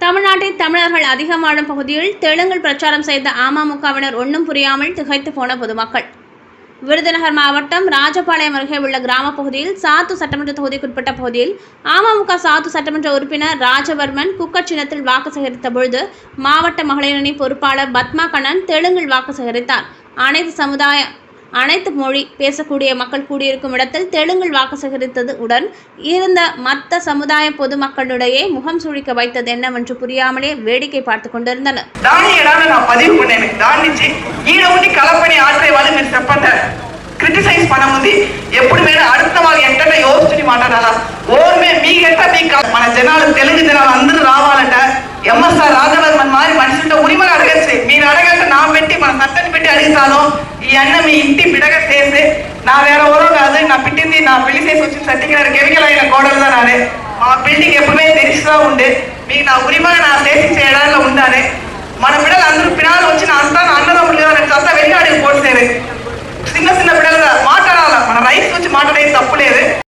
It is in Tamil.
தமிழ்நாட்டில் தமிழர்கள் அதிகம் வாழும் பகுதியில் தெலுங்கில் பிரச்சாரம் செய்த அமமுகவினர் ஒன்றும் புரியாமல் திகைத்து போன பொதுமக்கள். விருதுநகர் மாவட்டம் ராஜபாளையம் அருகே உள்ள கிராம பகுதியில் சாத்து சட்டமன்ற தொகுதிக்குட்பட்ட பகுதியில் அமமுக சாத்து சட்டமன்ற உறுப்பினர் ராஜவர்மன் குக்கர் சின்னத்தில் வாக்கு சேகரித்த பொழுது மாவட்ட மகளிரணி பொறுப்பாளர் பத்மா கண்ணன் தெலுங்கில் வாக்கு சேகரித்தார். அனைத்து மொழி பேசக்கூடிய மக்கள் கூடியிருக்கும் இடத்தில் தெலுங்கில் வாக்கு சேகரித்தது உடன் இருந்த மற்ற சமுதாய பொதுமக்களிடையே முகம் சுழிக்க வைத்தது என்னவென்று புரியாமலே வேடிக்கை பார்த்துக் கொண்டிருந்தனர். క్రిటిసైజ్ పనముంది ఎప్పుడు మీద அடுத்த వాళ్ళు ఎంటనే యోచించి మాట్లాడాలా ఓర్మే మీకెంత మన జనాలు తెలుగు జనాలు అందరూ రావాలంట ఎంఎస్ఆర్ రాజవర్మన్ మారి మనుషులతో ఉరిమని అడగచ్చు. మీరు అడగంటే నా పెట్టి మన సత్తని పెట్టి అడుగుతాను. ఈ అన్న మీ ఇంటి బిడగ చేసి నా వేరే ఎవరో కాదు, నా పెట్టింది నా పెళ్లి చేసి వచ్చిన సర్టిఫికేట్ కెమికల్ అయిన కోడలుగా నానే మా బిల్డింగ్ ఎప్పుడే తెరిచిగా ఉండే మీకు నా ఉరిమని నా చేసి చేయడంలో ఉండాలి. మన బిడ్డలు అందరూ పిల్లలు వచ్చిన అంతా అన్నదమ్ములుగా అంతా వెళ్ళి అడిగి పోసేది. చిన్న చిన్న బిడ్డలుగా మాట్లాడాలి. మన రైట్స్ వచ్చి మాట్లాడేది తప్పులేదు.